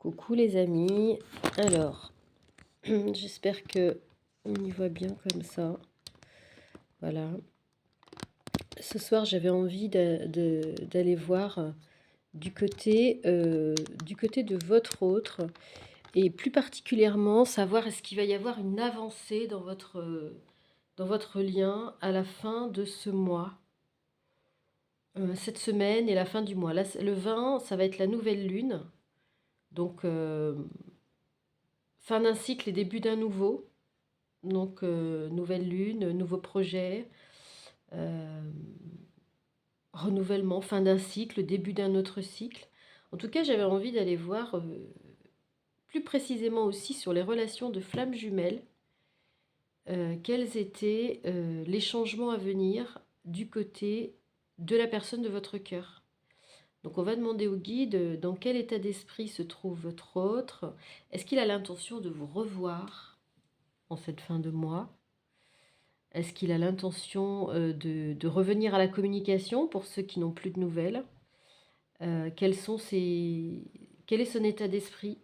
Coucou les amis, alors j'espère que on y voit bien comme ça. Voilà, ce soir j'avais envie d'aller voir du côté de votre autre, et plus particulièrement savoir est-ce qu'il va y avoir une avancée dans votre lien à la fin de ce mois, cette semaine et la fin du mois. Là, le 20, ça va être la nouvelle lune, donc fin d'un cycle et début d'un nouveau. Donc, nouvelle lune, nouveau projet, euh, renouvellement, fin d'un cycle, début d'un autre cycle. En tout cas, j'avais envie d'aller voir plus précisément aussi sur les relations de flammes jumelles, quels étaient les changements à venir du côté de la personne de votre cœur. Donc, on va demander au guide dans quel état d'esprit se trouve votre autre. Est-ce qu'il a l'intention de vous revoir en cette fin de mois? Est-ce qu'il a l'intention de revenir à la communication pour ceux qui n'ont plus de nouvelles? Quel est son état d'esprit?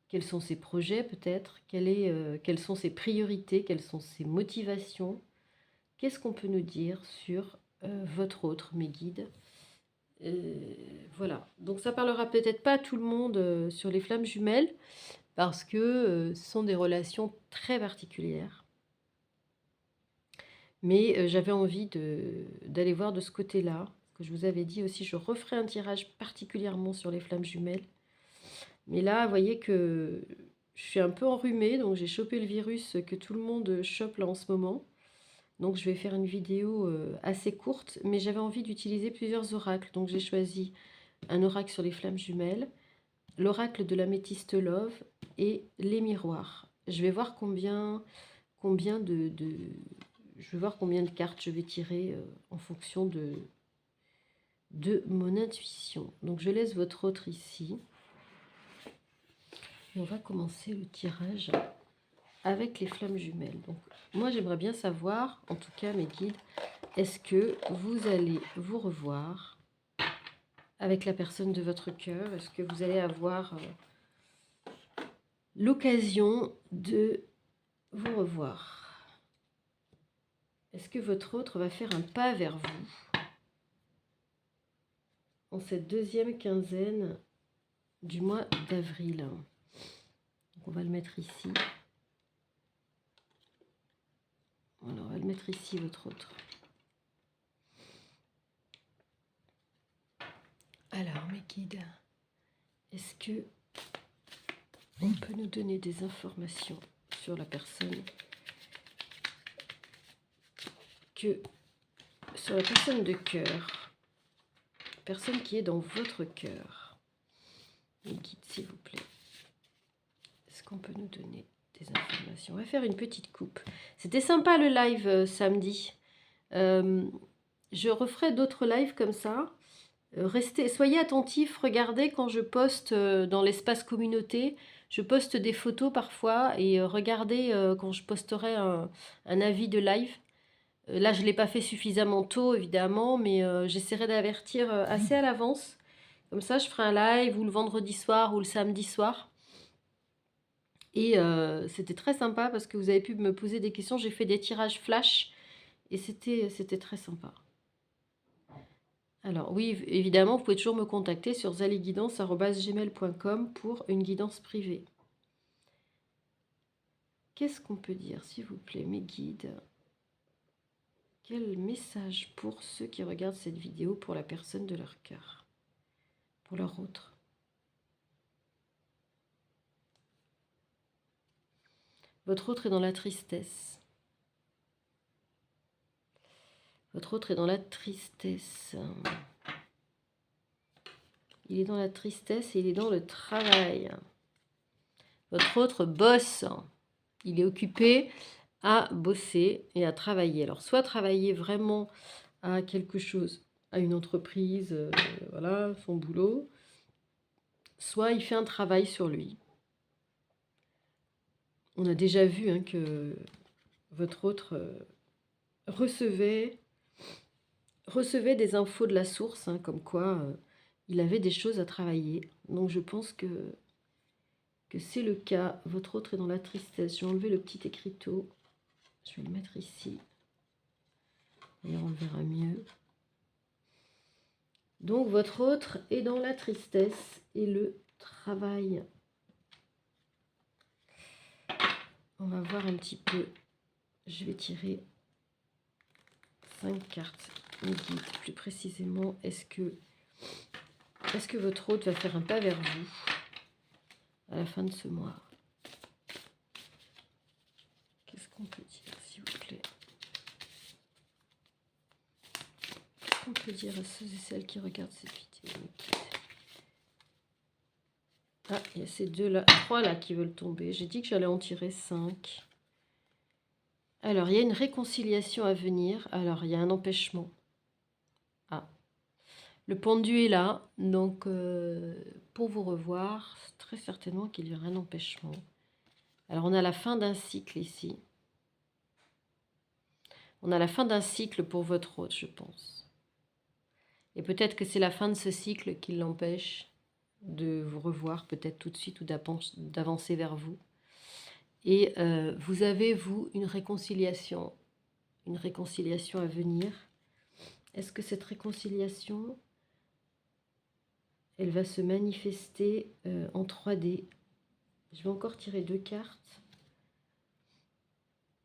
Quels sont ses projets peut-être? Quelles sont ses priorités? Quelles sont ses motivations? Qu'est-ce qu'on peut nous dire sur votre autre, mes guides? Voilà, donc ça parlera peut-être pas à tout le monde sur les flammes jumelles, parce que ce sont des relations très particulières. Mais j'avais envie d'aller voir de ce côté-là. Que je vous avais dit aussi, je referai un tirage particulièrement sur les flammes jumelles. Mais là, vous voyez que je suis un peu enrhumée, donc j'ai chopé le virus que tout le monde chope là en ce moment. Donc je vais faire une vidéo assez courte, mais j'avais envie d'utiliser plusieurs oracles. Donc j'ai choisi un oracle sur les flammes jumelles, l'oracle de l'améthyste love et les miroirs. Je vais voir combien je vais voir combien de cartes je vais tirer en fonction de mon intuition. Donc je laisse votre autre ici. Et on va commencer le tirage avec les flammes jumelles. Donc moi j'aimerais bien savoir, en tout cas mes guides, est-ce que vous allez vous revoir avec la personne de votre cœur? Est-ce que vous allez avoir l'occasion de vous revoir? Est-ce que votre autre va faire un pas vers vous en cette deuxième quinzaine du mois d'avril? Donc on va le mettre ici. Voilà, on va le mettre ici, votre autre. Alors, mes guides, est-ce que on peut nous donner des informations sur la personne sur la personne de cœur, personne qui est dans votre cœur? Mes guides, s'il vous plaît, est-ce qu'on peut nous donner des informations? On va faire une petite coupe. C'était sympa le live samedi. Je referai d'autres lives comme ça. Soyez attentifs, regardez quand je poste dans l'espace communauté, je poste des photos parfois, et regardez quand je posterai un avis de live. Là, je ne l'ai pas fait suffisamment tôt, évidemment, mais j'essaierai d'avertir assez à l'avance. Comme ça, je ferai un live ou le vendredi soir ou le samedi soir. Et c'était très sympa parce que vous avez pu me poser des questions. J'ai fait des tirages flash et c'était très sympa. Alors oui, évidemment, vous pouvez toujours me contacter sur zaliguidance@gmail.com pour une guidance privée. Qu'est-ce qu'on peut dire, s'il vous plaît, mes guides? Quel message pour ceux qui regardent cette vidéo pour la personne de leur cœur, pour leur autre? Votre autre est dans la tristesse. Votre autre est dans la tristesse. Il est dans la tristesse et il est dans le travail. Votre autre bosse. Il est occupé à bosser et à travailler. Alors, soit travailler vraiment à quelque chose, à une entreprise, voilà, son boulot, soit il fait un travail sur lui. On a déjà vu hein, que votre autre recevait des infos de la source, hein, comme quoi il avait des choses à travailler. Donc je pense que c'est le cas. Votre autre est dans la tristesse. Je vais enlever le petit écriteau. Je vais le mettre ici. D'ailleurs, on le verra mieux. Donc votre autre est dans la tristesse et le travail. On va voir un petit peu. Je vais tirer 5 cartes qui me guident plus précisément. Est-ce que votre hôte va faire un pas vers vous à la fin de ce mois? Qu'est-ce qu'on peut dire, s'il vous plaît? Qu'est-ce qu'on peut dire à ceux et celles qui regardent cette vidéo? Ah, il y a ces deux là, 3 là qui veulent tomber. J'ai dit que j'allais en tirer 5. Alors, il y a une réconciliation à venir. Alors, il y a un empêchement. Ah, le pendu est là. Donc, pour vous revoir, très certainement qu'il y aura un empêchement. Alors, on a la fin d'un cycle ici. On a la fin d'un cycle pour votre hôte, je pense. Et peut-être que c'est la fin de ce cycle qui l'empêche de vous revoir, peut-être tout de suite, ou d'avancer vers vous. Et vous avez, vous, une réconciliation à venir. Est-ce que cette réconciliation, elle va se manifester en 3D? Je vais encore tirer 2 cartes.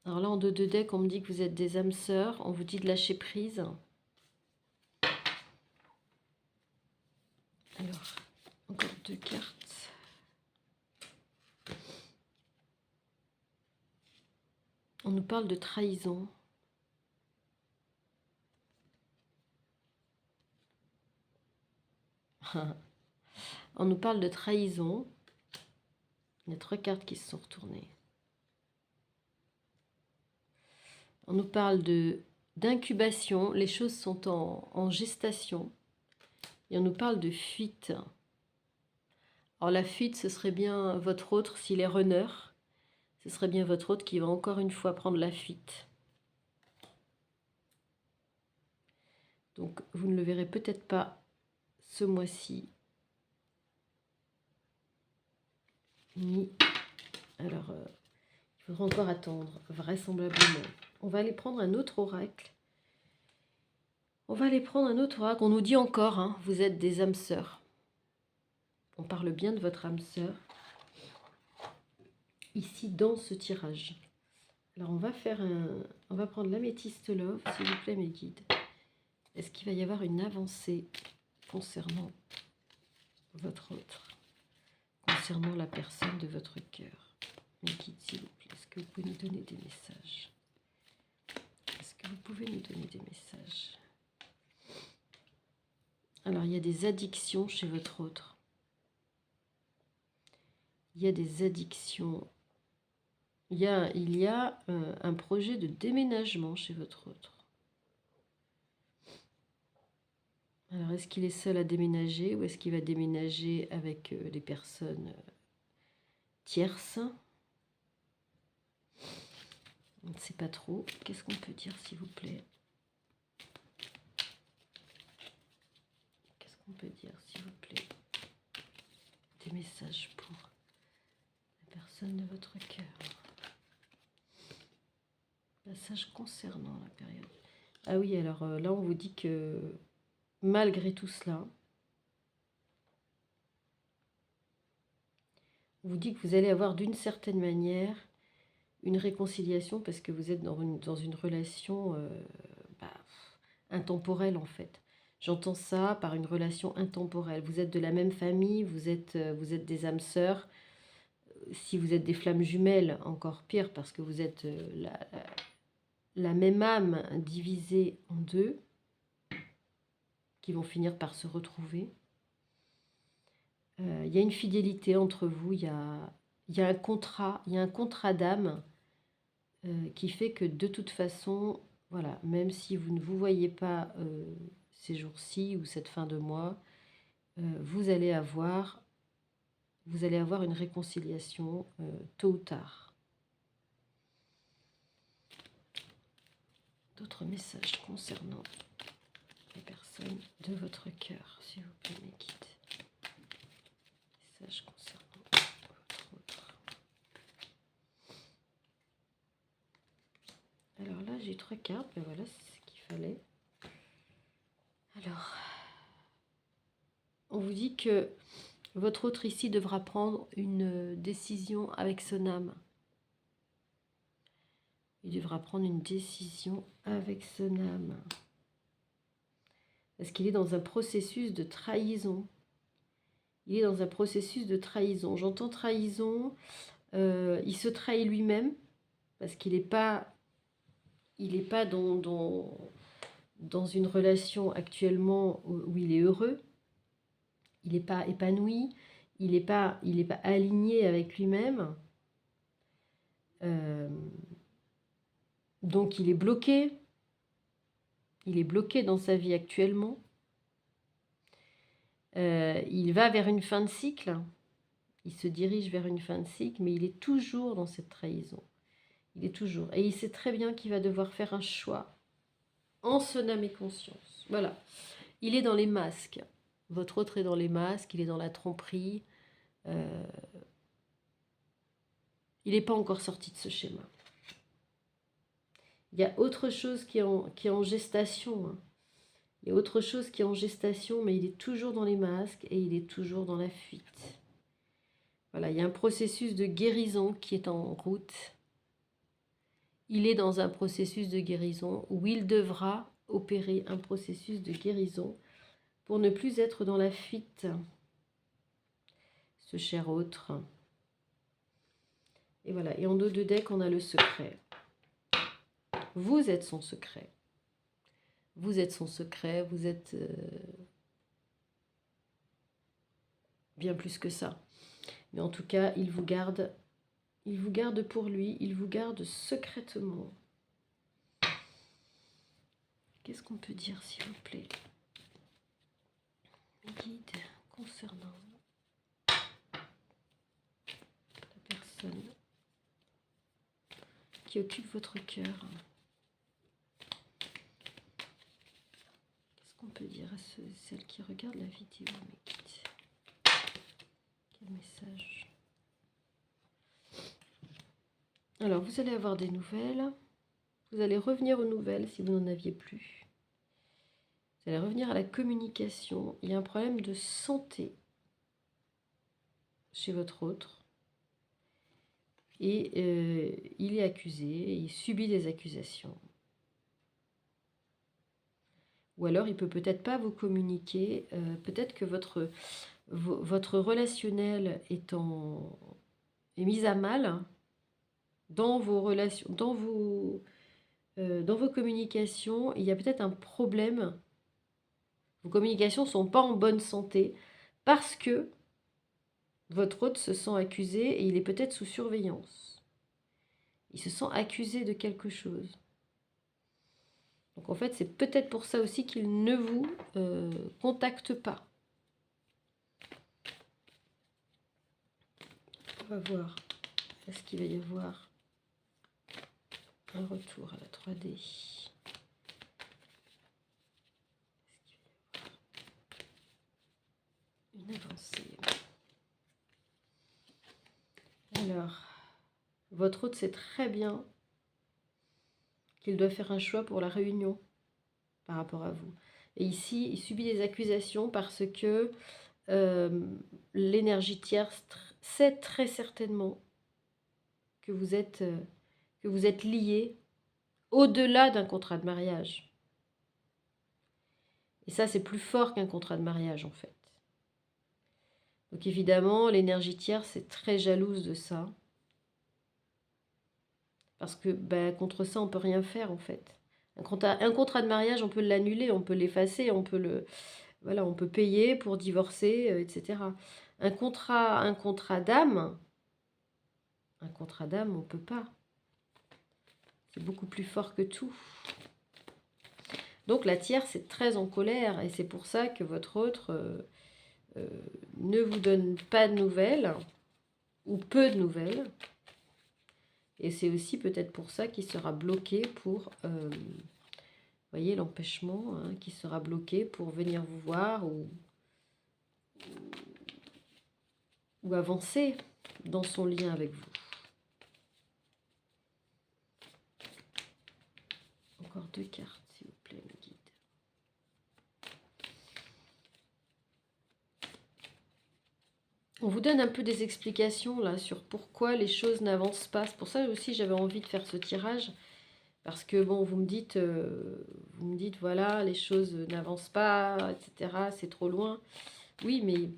Alors là, en 2 decks, on me dit que vous êtes des âmes sœurs. On vous dit de lâcher prise. Alors, encore 2 cartes. On nous parle de trahison. On nous parle de trahison. Il y a 3 cartes qui se sont retournées. On nous parle d'incubation. Les choses sont en gestation. Et on nous parle de fuite. Alors la fuite, ce serait bien votre autre, s'il est runner. Ce serait bien votre autre qui va encore une fois prendre la fuite. Donc vous ne le verrez peut-être pas ce mois-ci. Alors, il faudra encore attendre, vraisemblablement. On va aller prendre un autre oracle. On nous dit encore, hein, vous êtes des âmes sœurs. On parle bien de votre âme sœur. Ici, dans ce tirage. Alors, on va prendre l'améthyste love, s'il vous plaît, mes guides. Est-ce qu'il va y avoir une avancée concernant votre autre? Concernant la personne de votre cœur? Mes guides, s'il vous plaît, est-ce que vous pouvez nous donner des messages? Est-ce que vous pouvez nous donner des messages? Alors, il y a des addictions chez votre autre. Il y a des addictions. Il y a un projet de déménagement chez votre autre. Alors, est-ce qu'il est seul à déménager ou est-ce qu'il va déménager avec des personnes tierces? On ne sait pas trop. Qu'est-ce qu'on peut dire, s'il vous plaît? Qu'est-ce qu'on peut dire, s'il vous plaît? Des messages pour la personne de votre cœur. Message concernant la période. Ah oui, alors là, on vous dit que malgré tout cela, on vous dit que vous allez avoir d'une certaine manière une réconciliation parce que vous êtes dans une relation intemporelle en fait. J'entends ça par une relation intemporelle. Vous êtes de la même famille, vous êtes des âmes sœurs. Si vous êtes des flammes jumelles, encore pire parce que vous êtes la même âme divisée en 2 qui vont finir par se retrouver. Il y a une fidélité entre vous, il y a un contrat d'âme qui fait que de toute façon, voilà, même si vous ne vous voyez pas ces jours-ci ou cette fin de mois, vous allez avoir une réconciliation tôt ou tard. D'autres messages concernant les personnes de votre cœur, s'il vous plaît, mes guides. Message concernant votre autre. Alors là, j'ai 3 cartes, mais voilà, c'est ce qu'il fallait. Alors, on vous dit que votre autre ici devra prendre une décision avec son âme. Il devra prendre une décision avec son âme. Parce qu'il est dans un processus de trahison. Il est dans un processus de trahison. J'entends trahison. Il se trahit lui-même. Parce qu'il n'est pas, dans une relation actuellement où il est heureux. Il n'est pas épanoui. Il n'est pas aligné avec lui-même. Donc il est bloqué. Il est bloqué dans sa vie actuellement. Il va vers une fin de cycle. Il se dirige vers une fin de cycle, mais il est toujours dans cette trahison. Il est toujours. Et il sait très bien qu'il va devoir faire un choix en son âme et conscience. Voilà. Il est dans les masques. Votre autre est dans les masques, il est dans la tromperie. Il n'est pas encore sorti de ce schéma. Il y a autre chose qui est en gestation. Hein. Il y a autre chose qui est en gestation, mais il est toujours dans les masques et il est toujours dans la fuite. Voilà, il y a un processus de guérison qui est en route. Il est dans un processus de guérison où il devra opérer un processus de guérison pour ne plus être dans la fuite, ce cher autre. Et voilà, et en dos de deck, on a le secret. Vous êtes son secret. Vous êtes son secret, vous êtes bien plus que ça. Mais en tout cas, il vous garde pour lui, il vous garde secrètement. Qu'est-ce qu'on peut dire, s'il vous plaît? Guide concernant la personne qui occupe votre cœur. Qu'est-ce qu'on peut dire à celle qui regarde la vidéo, mes guides? Quel message? Alors, vous allez avoir des nouvelles. Vous allez revenir aux nouvelles si vous n'en aviez plus. Vous allez revenir à la communication. Il y a un problème de santé chez votre autre. Et il est accusé, il subit des accusations. Ou alors il peut-être pas vous communiquer. Peut-être que votre relationnel est mis à mal dans vos relations, dans vos communications. Il y a peut-être un problème. Vos communications ne sont pas en bonne santé parce que votre hôte se sent accusé et il est peut-être sous surveillance. Il se sent accusé de quelque chose. Donc en fait, c'est peut-être pour ça aussi qu'il ne vous contacte pas. On va voir. Est-ce qu'il va y avoir un retour à la 3D? Est-ce qu'il va y avoir une avancée? Alors, votre hôte sait très bien qu'il doit faire un choix pour la réunion par rapport à vous. Et ici, il subit des accusations parce que l'énergie tierce sait très certainement que vous êtes liés au-delà d'un contrat de mariage. Et ça, c'est plus fort qu'un contrat de mariage, en fait. Donc évidemment, l'énergie tierce est très jalouse de ça. Parce que contre ça, on ne peut rien faire, en fait. Un contrat de mariage, on peut l'annuler, on peut l'effacer, on peut on peut payer pour divorcer, etc. Un contrat d'âme, on ne peut pas. C'est beaucoup plus fort que tout. Donc la tierce est très en colère et c'est pour ça que votre autre ne vous donne pas de nouvelles ou peu de nouvelles. Et c'est aussi peut-être pour ça qu'il sera bloqué pour voyez l'empêchement hein, qui sera bloqué pour venir vous voir ou avancer dans son lien avec vous. Encore 2 cartes, s'il vous plaît, mes guides. On vous donne un peu des explications là sur pourquoi les choses n'avancent pas. C'est pour ça aussi j'avais envie de faire ce tirage. Parce que bon, vous me dites voilà, les choses n'avancent pas, etc. C'est trop loin. Oui, mais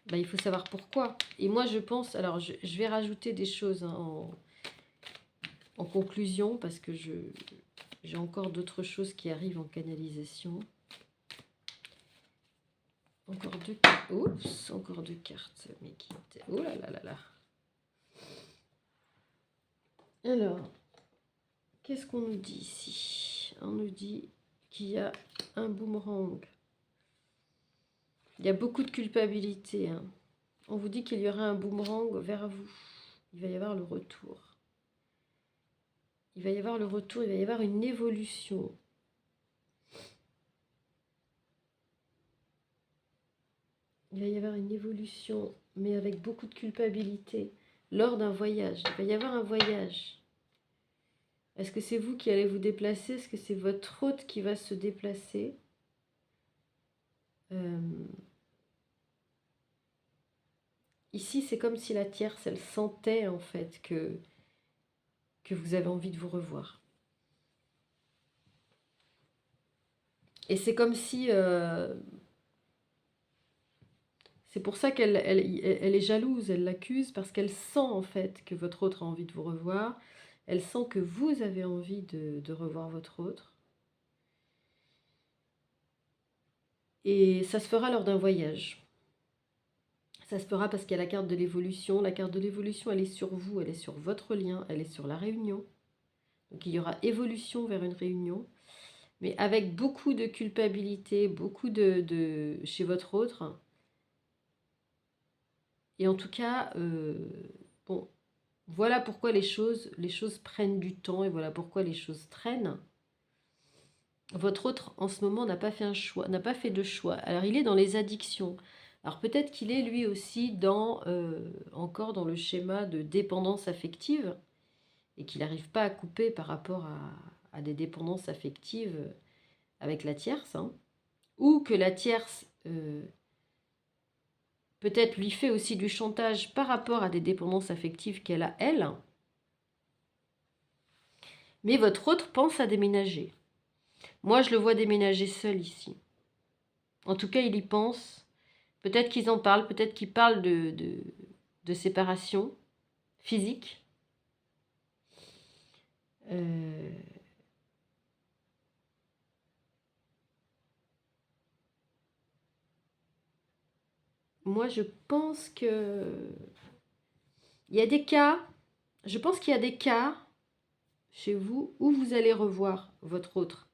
bah, il faut savoir pourquoi. Et moi, je pense, alors je vais rajouter des choses hein, en conclusion, parce que j'ai encore d'autres choses qui arrivent en canalisation. Encore 2 cartes. Oups, encore 2 cartes, mes guides. Oh là là là là. Alors, qu'est-ce qu'on nous dit ici? On nous dit qu'il y a un boomerang. Il y a beaucoup de culpabilité. Hein. On vous dit qu'il y aura un boomerang vers vous. Il va y avoir le retour. Il va y avoir le retour, il va y avoir une évolution. Il va y avoir une évolution, mais avec beaucoup de culpabilité, lors d'un voyage. Il va y avoir un voyage. Est-ce que c'est vous qui allez vous déplacer? Est-ce que c'est votre hôte qui va se déplacer? Ici, c'est comme si la tierce, elle sentait en fait que vous avez envie de vous revoir. Et c'est comme si... c'est pour ça qu'elle elle est jalouse, elle l'accuse, parce qu'elle sent en fait que votre autre a envie de vous revoir. Elle sent que vous avez envie de revoir votre autre. Et ça se fera lors d'un voyage. Ça se fera parce qu'il y a la carte de l'évolution. La carte de l'évolution, elle est sur vous, elle est sur votre lien, elle est sur la réunion. Donc il y aura évolution vers une réunion, mais avec beaucoup de culpabilité, beaucoup de chez votre autre. Et en tout cas, bon, voilà pourquoi les choses prennent du temps et voilà pourquoi les choses traînent. Votre autre, en ce moment, n'a pas fait un choix, n'a pas fait de choix. Alors, il est dans les addictions. Alors, peut-être qu'il est lui aussi encore dans le schéma de dépendance affective et qu'il n'arrive pas à couper par rapport à des dépendances affectives avec la tierce. Hein. Ou que la tierce, peut-être, lui fait aussi du chantage par rapport à des dépendances affectives qu'elle a, elle. Mais votre autre pense à déménager. Moi, je le vois déménager seul ici. En tout cas, il y pense. Peut-être qu'ils en parlent, peut-être qu'ils parlent de séparation physique. Moi, je pense que... Il y a des cas, je pense qu'il y a des cas chez vous où vous allez revoir votre autre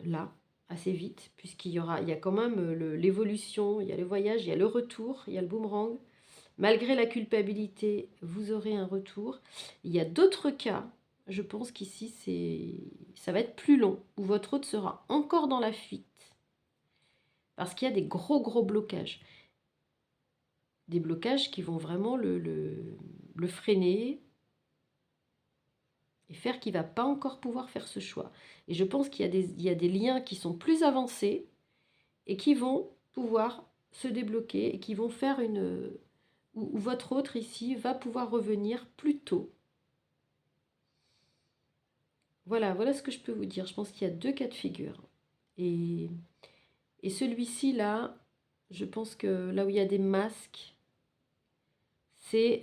là, assez vite, puisqu'il y a quand même l'évolution, il y a le voyage, il y a le retour, il y a le boomerang. Malgré la culpabilité, vous aurez un retour. Il y a d'autres cas, je pense qu'ici, ça va être plus long, où votre hôte sera encore dans la fuite. Parce qu'il y a des gros blocages. Des blocages qui vont vraiment le freiner et faire qu'il ne va pas encore pouvoir faire ce choix. Et je pense qu'il y a des liens qui sont plus avancés et qui vont pouvoir se débloquer et qui vont faire où votre autre ici va pouvoir revenir plus tôt. Voilà ce que je peux vous dire. Je pense qu'il y a 2 cas de figure. Et celui-ci, là, je pense que là où il y a des masques, c'est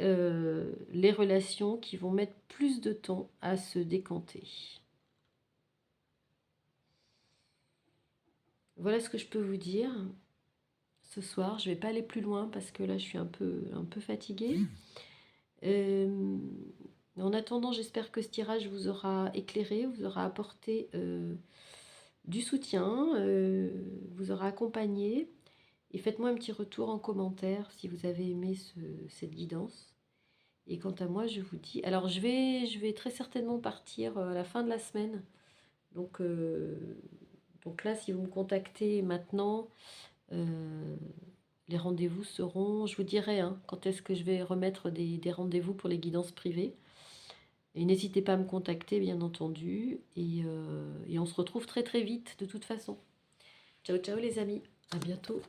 les relations qui vont mettre plus de temps à se décanter. Voilà ce que je peux vous dire. Ce soir, je ne vais pas aller plus loin parce que là, je suis un peu fatiguée. En attendant, j'espère que ce tirage vous aura éclairé, vous aura apporté du soutien, vous aura accompagné. Et faites-moi un petit retour en commentaire si vous avez aimé cette guidance. Et quant à moi, je vous dis... Alors, je vais très certainement partir à la fin de la semaine Donc, donc là, si vous me contactez maintenant, les rendez-vous seront, je vous dirai hein, quand est-ce que je vais remettre des rendez-vous pour les guidances privées. Et n'hésitez pas à me contacter, bien entendu. Et on se retrouve très très vite, de toute façon. Ciao, ciao les amis. À bientôt.